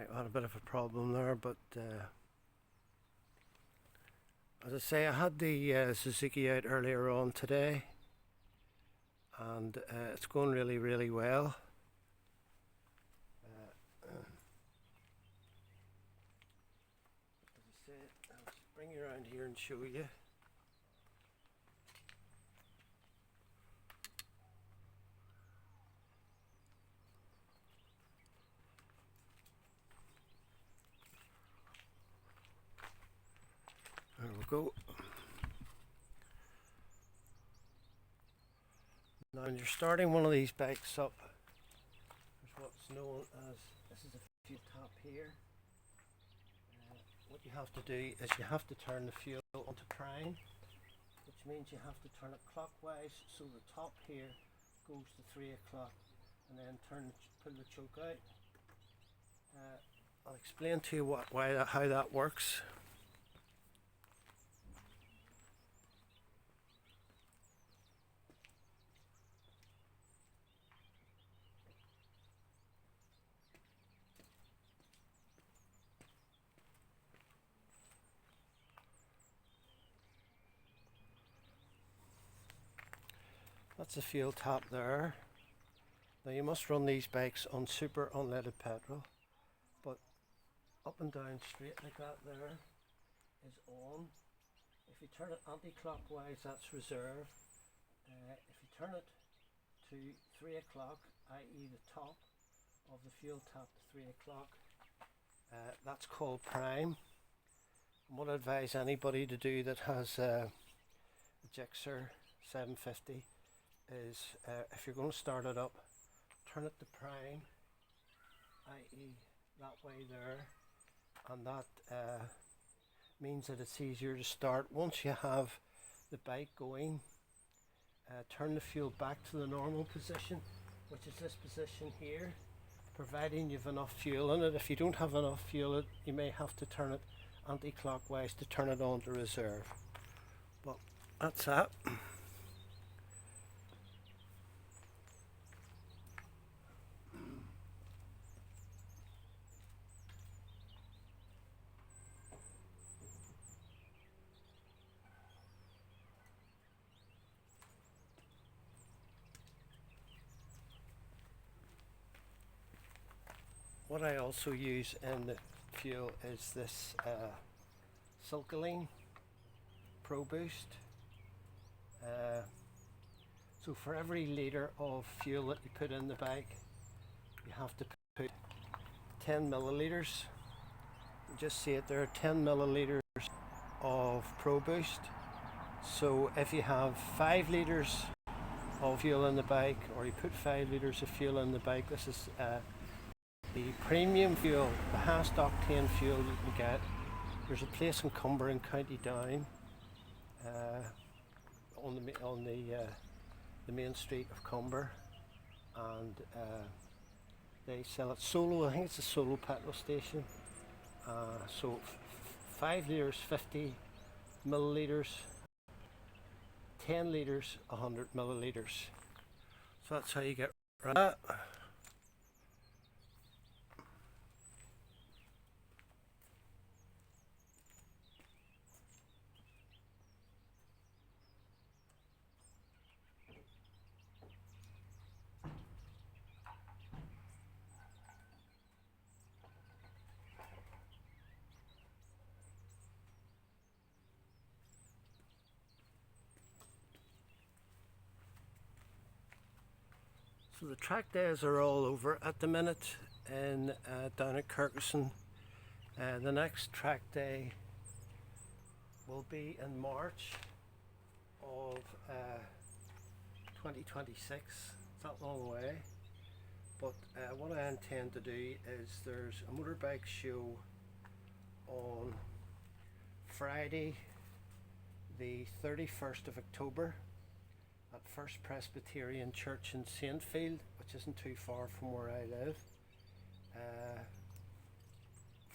Right, I had a bit of a problem there, but as I say, I had the Suzuki out earlier on today, and it's going really well. As I say, I'll just bring you around here and show you. There we go. Now when you're starting one of these bikes up, there's what's known as, this is a fuel tap here. What you have to do is you have to turn the fuel onto prime, which means you have to turn it clockwise, so the top here goes to 3 o'clock, and then pull the choke out. I'll explain to you how that works. That's the fuel tap there. Now you must run these bikes on super unleaded petrol, but up and down straight like that there is on. If you turn it anti-clockwise, that's reserve. If you turn it to 3 o'clock, i.e. the top of the fuel tap to 3 o'clock, that's called prime. And what I advise anybody to do that has a Gixxer 750 is if you're going to start it up, turn it to prime, i.e. that way there, and that means that it's easier to start. Once you have the bike going, turn the fuel back to the normal position, which is this position here, providing you've enough fuel in it. If you don't have enough fuel in it, you may have to turn it anti-clockwise to turn it on to reserve. But that's that. What I also use in the fuel is this Suzuki Pro Boost. So for every litre of fuel that you put in the bike, you have to put 10 millilitres. You just see it there, 10 millilitres of Pro Boost. So if you have 5 litres of fuel in the bike, or you put 5 litres of fuel in the bike, this is the premium fuel, the highest octane fuel you can get. There's a place in Cumber in County Down, on the main street of Cumber, and they sell it solo. I think it's a solo petrol station. So 5 litres 50 millilitres, 10 litres 100 millilitres. So that's how you get around that. So the track days are all over at the minute in down at Kirkuson. The next track day will be in March of 2026. It's that long away. But what I intend to do is there's a motorbike show on Friday the 31st of October at First Presbyterian Church in Saintfield, which isn't too far from where I live.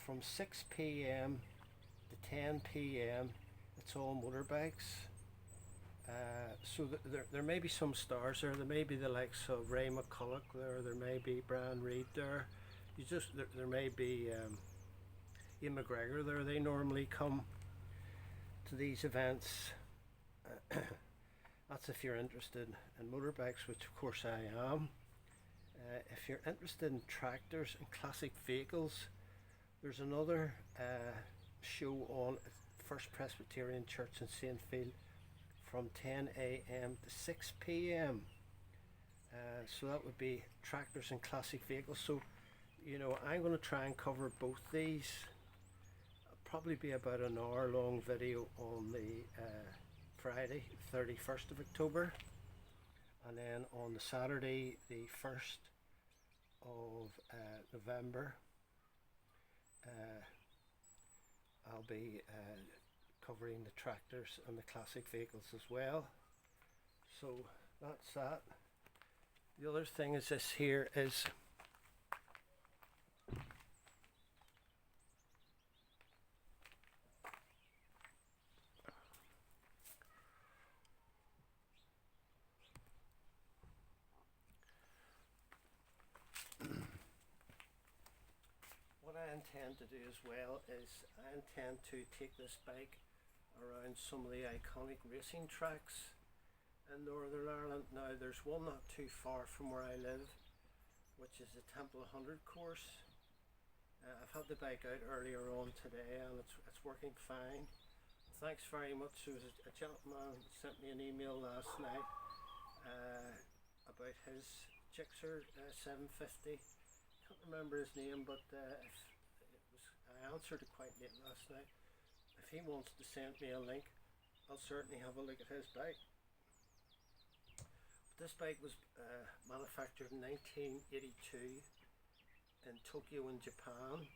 From 6 p.m. to 10 p.m. it's all motorbikes. So there may be some stars there. There may be the likes of Ray McCulloch there. There may be Brian Reid there. there may be Ian McGregor there. They normally come to these events. That's if you're interested in motorbikes, which of course I am. If you're interested in tractors and classic vehicles, there's another show on at First Presbyterian Church in Saintfield from 10 a.m. to 6 p.m. So that would be tractors and classic vehicles. So, you know, I'm going to try and cover both these. It'll probably be about an hour long video on the Friday, 31st of October. And then on the Saturday, the 1st of November, I'll be covering the tractors and the classic vehicles as well. So that's that. The other thing is this here is what I intend to do as well is I intend to take this bike around some of the iconic racing tracks in Northern Ireland. Now there's one not too far from where I live, which is the Temple 100 course. I've had the bike out earlier on today and it's working fine. Thanks very much. There was a gentleman sent me an email last night about his Gixxer 750. Can't remember his name, but I answered it quite late last night. If he wants to send me a link, I'll certainly have a look at his bike. This bike was manufactured in 1982 in Tokyo in Japan,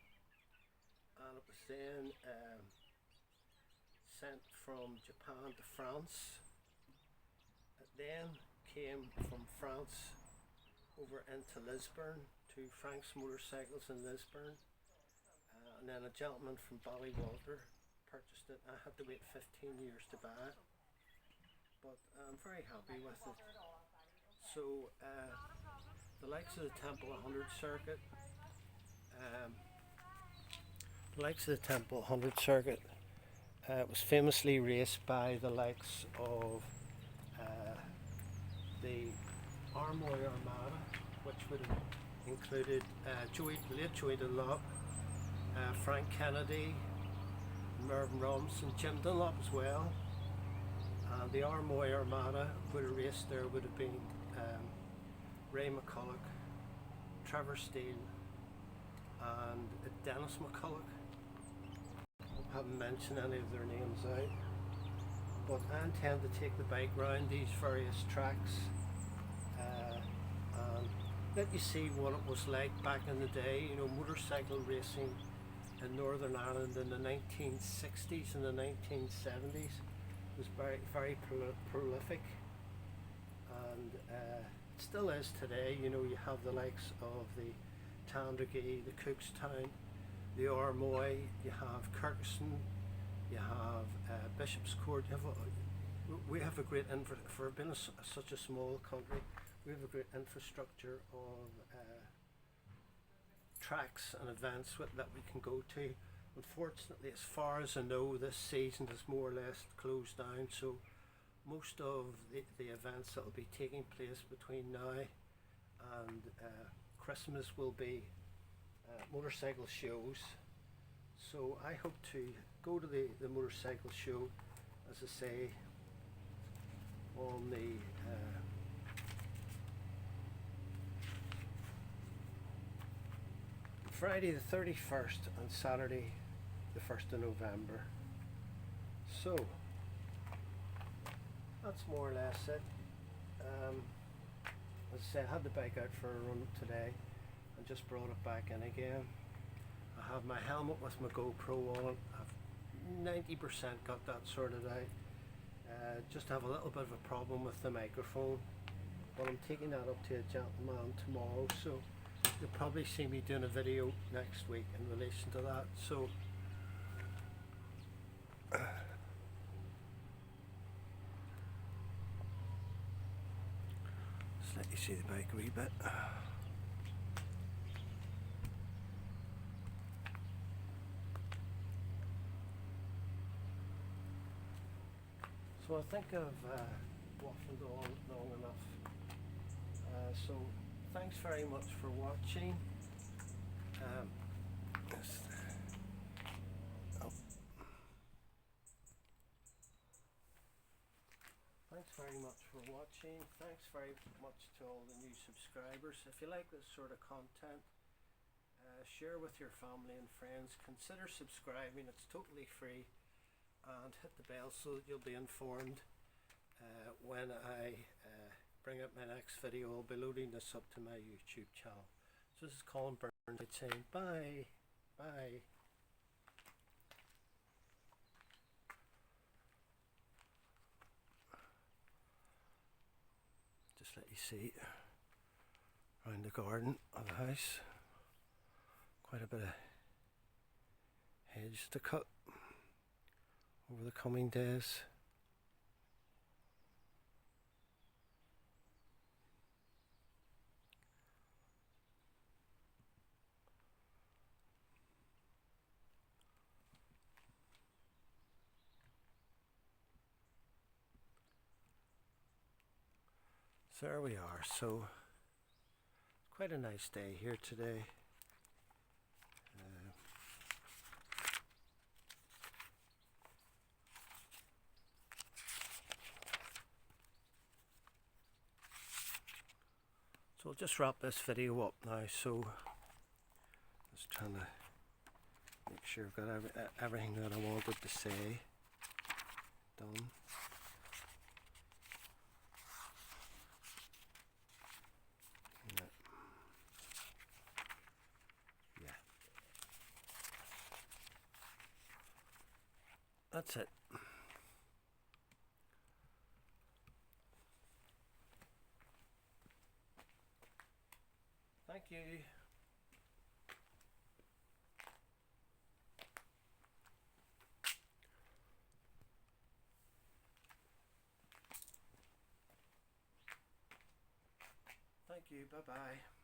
and it was then sent from Japan to France. It then came from France over into Lisburn to Frank's Motorcycles in Lisburn, and then a gentleman from Ballygowan purchased it. I had to wait 15 years to buy it, but I'm very happy with it. So the likes of the Temple 100 circuit, was famously raced by the likes of the Armoy Armada, which would have included late Joey Dunlop, Frank Kennedy, Mervyn Robinson, Jim Dunlop as well. The Armoy Armada would have raced there would have been Ray McCulloch, Trevor Steele and Dennis McCulloch. I haven't mentioned any of their names out, but I intend to take the bike round these various tracks and let you see what it was like back in the day. You know, motorcycle racing in Northern Ireland in the 1960s and the 1970s was very prolific, and it still is today. You know, you have the likes of the Tandragee, the Cookstown, the Armoy, you have Kirkson, you have Bishop's Court. We have a great for being such a small country, we have a great infrastructure of tracks and events that we can go to. Unfortunately, as far as I know, this season is more or less closed down, so most of the events that will be taking place between now and Christmas will be motorcycle shows. So I hope to go to the motorcycle show, as I say, on the Friday the 31st and Saturday the 1st of November. So that's more or less it. As I said, I had the bike out for a run today and just brought it back in again. I have my helmet with my GoPro on it. I've 90% got that sorted out. Just have a little bit of a problem with the microphone, but I'm taking that up to a gentleman tomorrow, so you'll probably see me doing a video next week in relation to that. So just let you see the bike a wee bit. So I think I've waffled on long enough. So thanks very much for watching. Yes. Oh. Thanks very much for watching. Thanks very much to all the new subscribers. If you like this sort of content, share with your family and friends. Consider subscribing, it's totally free, and hit the bell so that you'll be informed when I bring up my next video. I'll be loading this up to my YouTube channel. So this is Colin Burnside saying bye. Bye. Just let you see around the garden of the house. Quite a bit of hedge to cut over the coming days. So there we are. So quite a nice day here today. So I'll just wrap this video up now. So just trying to make sure I've got everything that I wanted to say done. Yeah. That's it. Thank you. Thank you. Bye-bye.